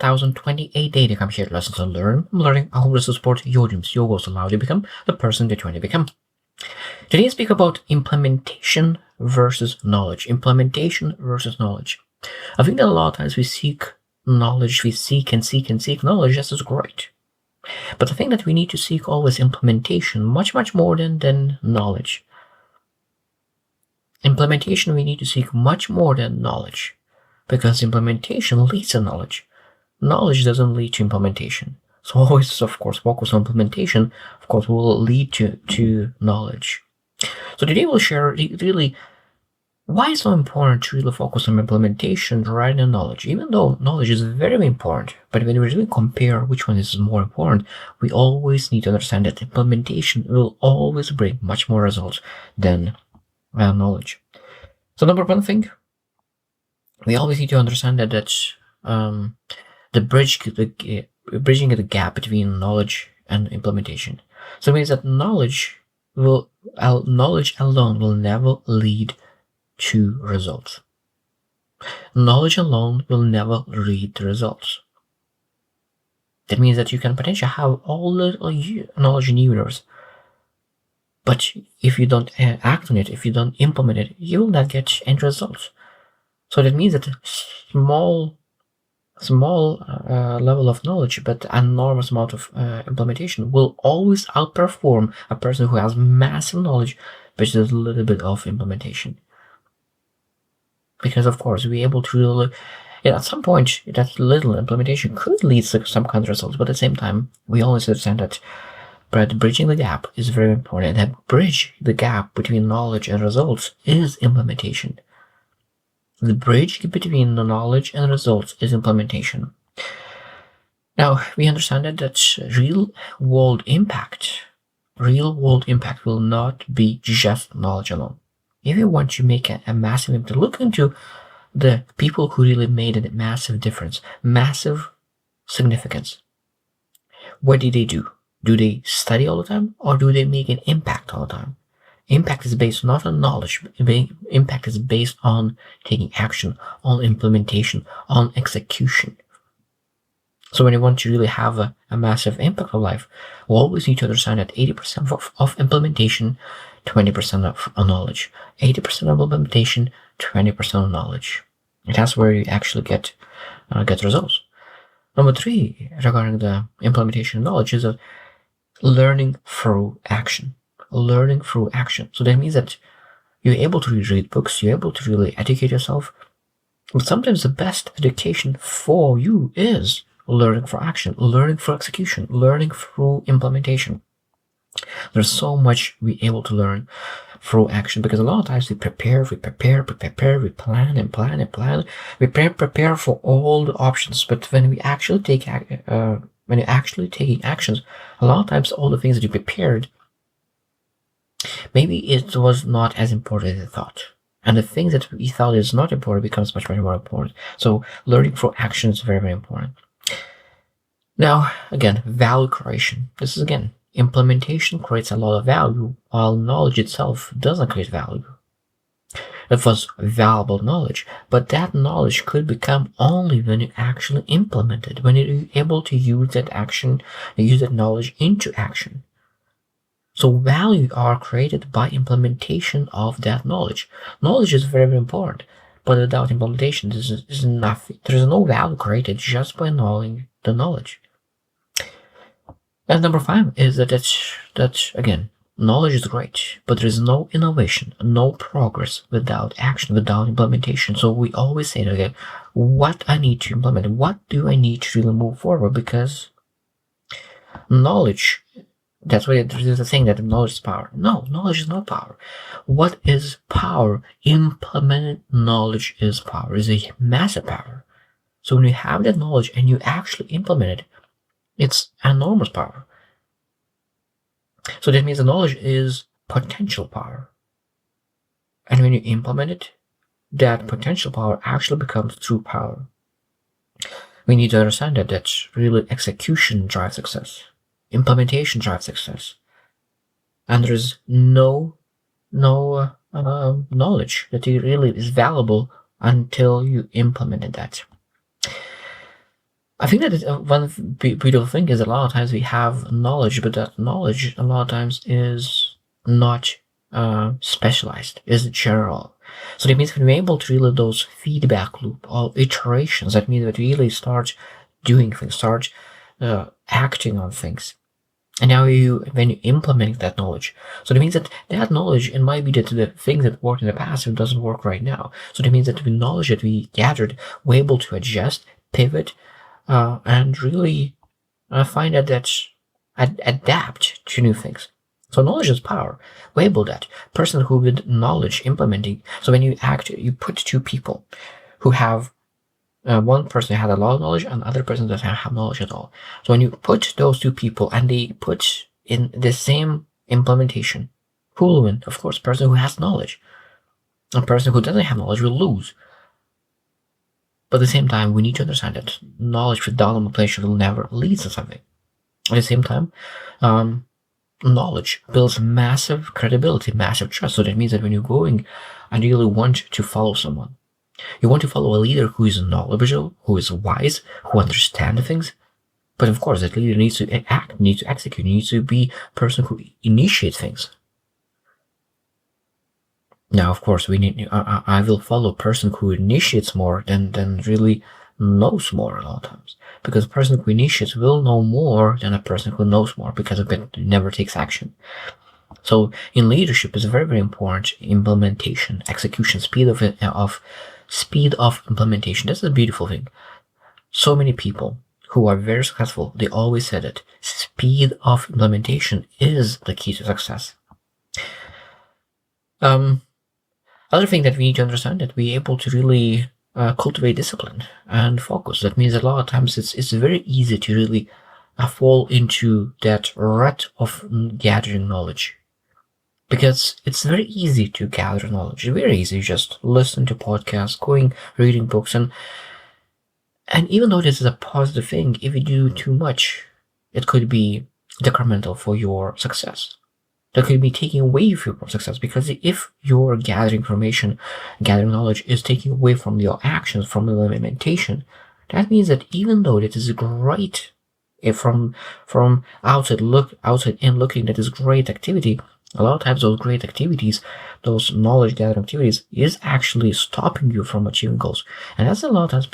1028 Daily Come Shared Lessons to Learn. I'm learning how to support your dreams, your goals, allow you to become the person that you want to become. Today I speak about implementation versus knowledge. Implementation versus knowledge. I think that a lot of times we seek knowledge, we seek knowledge. This is great. But I think that we need to seek always implementation much more than knowledge. Implementation we need to seek much more than knowledge, because implementation leads to knowledge. Knowledge doesn't lead to implementation. So always, of course, focus on implementation, of course, will lead to knowledge. So today we'll share really why it's so important to really focus on implementation rather than knowledge. Even though knowledge is very important, but when we really compare which one is more important, we always need to understand that implementation will always bring much more results than knowledge. So number one thing, we always need to understand that the bridging the gap between knowledge and implementation. So it means that knowledge alone will never lead to results. Knowledge alone will never lead to results. That means that you can potentially have all the knowledge in the universe, but if you don't act on it, if you don't implement it, you will not get any results. So that means that small level of knowledge, but enormous amount of implementation will always outperform a person who has massive knowledge, but just a little bit of implementation. Because of course, we're able to really, at some point, that little implementation could lead to some kind of results, but at the same time, we always understand that bridging the gap is very important. And that bridge the gap between knowledge and results is implementation. The bridge between the knowledge and results is implementation. Now, we understand that real world impact will not be just knowledge alone. If you want to make a massive impact, look into the people who really made a massive difference, massive significance. What did they do? Do they study all the time, or do they make an impact all the time? Impact is based not on knowledge. Impact is based on taking action, on implementation, on execution. So when you want to really have a massive impact of life, we always need to understand that 80% of implementation, 20% of knowledge. 80% of implementation, 20% of knowledge. And that's where you actually get results. Number 3, regarding the implementation of knowledge, is learning through action. Learning through action. So that means that you're able to read books, you're able to really educate yourself. But sometimes the best education for you is learning through action, learning through execution, learning through implementation. There's so much we're able to learn through action, because a lot of times we prepare, we plan and plan. We prepare for all the options, but when we actually when you're actually taking actions, a lot of times all the things that you prepared, maybe it was not as important as you thought. And the things that we thought is not important becomes much more important. So learning through action is very important. Now, again, value creation. This is, again, implementation creates a lot of value, while knowledge itself doesn't create value. It was valuable knowledge, but that knowledge could become only when you actually implement it, when you're able to use that action, use that knowledge into action. So value are created by implementation of that knowledge. Knowledge is very important, but without implementation, this is nothing. There is no value created just by knowing the knowledge. And number 5 is that again, knowledge is great, but there is no innovation, no progress without action, without implementation. So we always say that, again, what I need to implement, what do I need to really move forward? Because knowledge, that's why there's a saying that knowledge is power. No, knowledge is not power. What is power? Implemented knowledge is power, is a massive power. So when you have that knowledge and you actually implement it, it's enormous power. So that means the knowledge is potential power. And when you implement it, that potential power actually becomes true power. We need to understand that really execution drives success. Implementation drives success. And there is no knowledge that really is valuable until you implemented that. I think that one beautiful thing is a lot of times we have knowledge, but that knowledge a lot of times is not specialized, is general. So that means when we're able to really those feedback loop or iterations, that means that we really start doing things, start acting on things. And now when you implement that knowledge, so that means that that knowledge, it might be that the thing that worked in the past, it doesn't work right now. So that means that the knowledge that we gathered, we're able to adjust, pivot, and really find out that adapt to new things. So knowledge is power. We're able that person who with knowledge implementing. So when you you put two people who have one person had a lot of knowledge and the other person doesn't have knowledge at all. So when you put those two people and they put in the same implementation, who will win? Of course, person who has knowledge. A person who doesn't have knowledge will lose. But at the same time, we need to understand that knowledge without implementation will never lead to something. At the same time, knowledge builds massive credibility, massive trust. So that means that when you're going and you really want to follow someone, you want to follow a leader who is knowledgeable, who is wise, who understands things. But of course, that leader needs to act, needs to execute, needs to be a person who initiates things. Now, of course, I will follow a person who initiates more than really knows more a lot of times. Because a person who initiates will know more than a person who knows more because it never takes action. So in leadership, it's very, very important implementation, execution, speed of implementation. That's a beautiful thing. So many people who are very successful, they always said it. Speed of implementation is the key to success. Other thing that we need to understand that we're able to really cultivate discipline and focus. That means a lot of times it's very easy to really fall into that rut of gathering knowledge. Because it's very easy to gather knowledge. It's very easy. You just listen to podcasts, reading books, and even though this is a positive thing, if you do too much, it could be detrimental for your success. That could be taking away from your success, because if your gathering information, gathering knowledge is taking away from your actions, from the implementation, that means that even though it is great, if from outside in looking, that is great activity, a lot of times those great activities, those knowledge gathering activities, is actually stopping you from achieving goals. And that's a lot of times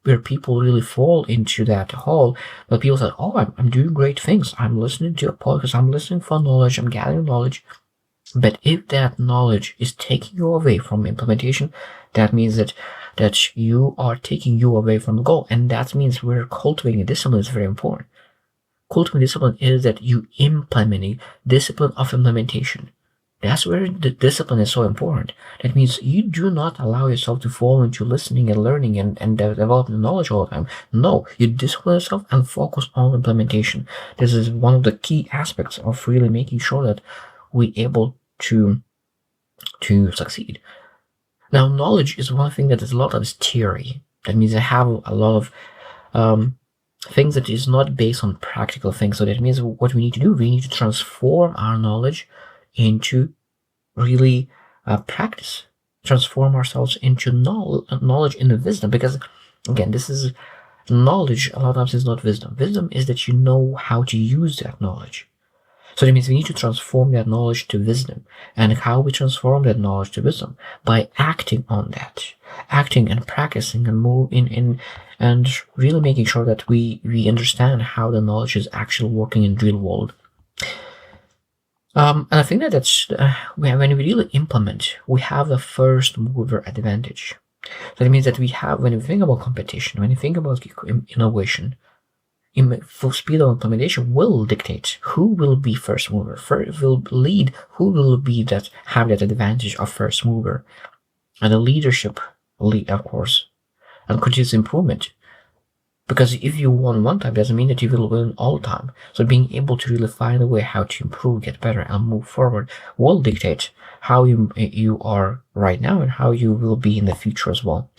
where people really fall into that hole, where people say, oh, I'm doing great things. I'm listening to a podcast. I'm listening for knowledge. I'm gathering knowledge. But if that knowledge is taking you away from implementation, that means that you are taking you away from the goal. And that means where cultivating a discipline is very important. Cultivating discipline is that you implementing discipline of implementation. That's where the discipline is so important. That means you do not allow yourself to fall into listening and learning and developing knowledge all the time. No, you discipline yourself and focus on implementation. This is one of the key aspects of really making sure that we're able to succeed. Now, knowledge is one thing that is a lot of theory. That means I have a lot of things that is not based on practical things. So that means what we need to do, we need to transform our knowledge into really practice, transform ourselves into knowledge into wisdom. Because again, this is knowledge. A lot of times is not wisdom. Wisdom is that you know how to use that knowledge. So that means we need to transform that knowledge to wisdom. And how we transform that knowledge to wisdom? By acting on that. Acting and practicing and moving and really making sure that we understand how the knowledge is actually working in the real world. And I think that's when we really implement, we have the first mover advantage. So that means that when we think about competition, when you think about innovation, full speed of implementation will dictate who will be first mover, will lead, who will be have that advantage of first mover, and the leadership lead, of course, and continuous improvement. Because if you won one time, doesn't mean that you will win all the time. So being able to really find a way how to improve, get better, and move forward will dictate how you are right now and how you will be in the future as well.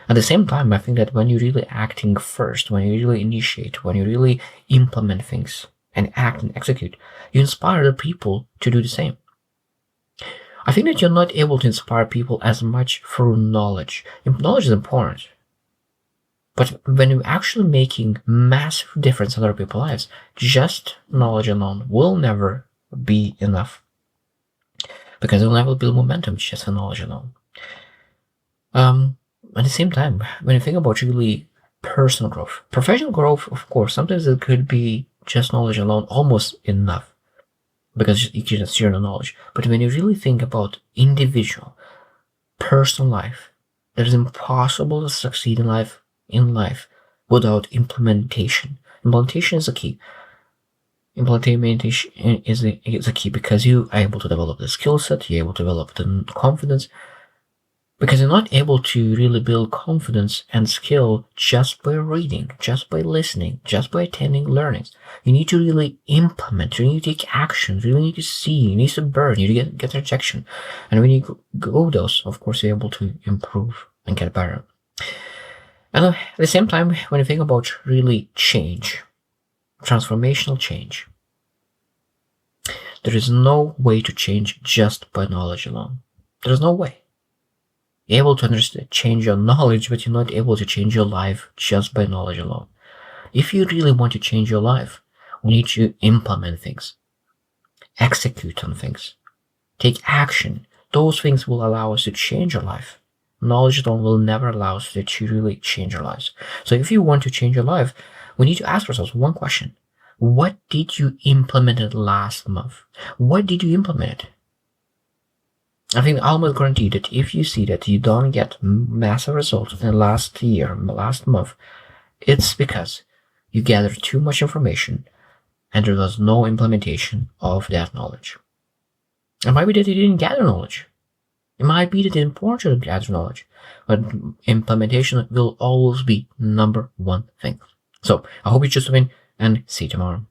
At the same time, I think that when you're really acting first, when you really initiate, when you really implement things and act and execute, you inspire the people to do the same. I think that you're not able to inspire people as much through knowledge. Knowledge is important, But when you're actually making massive difference in other people's lives, just knowledge alone will never be enough, because it will never build momentum just for knowledge alone. At the same time, when you think about really personal growth, professional growth, of course, sometimes it could be just knowledge alone almost enough, because you can just share the knowledge. But when you really think about individual, personal life, it is impossible to succeed in life without implementation. Implementation is a key. Implementation is a key, because you are able to develop the skill set, you're able to develop the confidence, because you're not able to really build confidence and skill just by reading, just by listening, just by attending learnings. You need to really implement, you need to take action, you really need to see, you need to burn, you need to get rejection. And when you go those, of course, you're able to improve and get better. And at the same time, when you think about really change, transformational change, there is no way to change just by knowledge alone. There is no way. You're able to understand, change your knowledge, but you're not able to change your life just by knowledge alone. If you really want to change your life, we need to implement things, execute on things, take action. Those things will allow us to change our life. Knowledge alone will never allow us to really change our lives. So if you want to change your life, we need to ask ourselves one question. What did you implement last month? What did you implement? I think I almost guarantee that if you see that you don't get massive results in last year, last month, it's because you gathered too much information and there was no implementation of that knowledge. It might be that you didn't gather knowledge. It might be that it's important to gather knowledge, but implementation will always be number one thing. So I hope you just win, and see you tomorrow.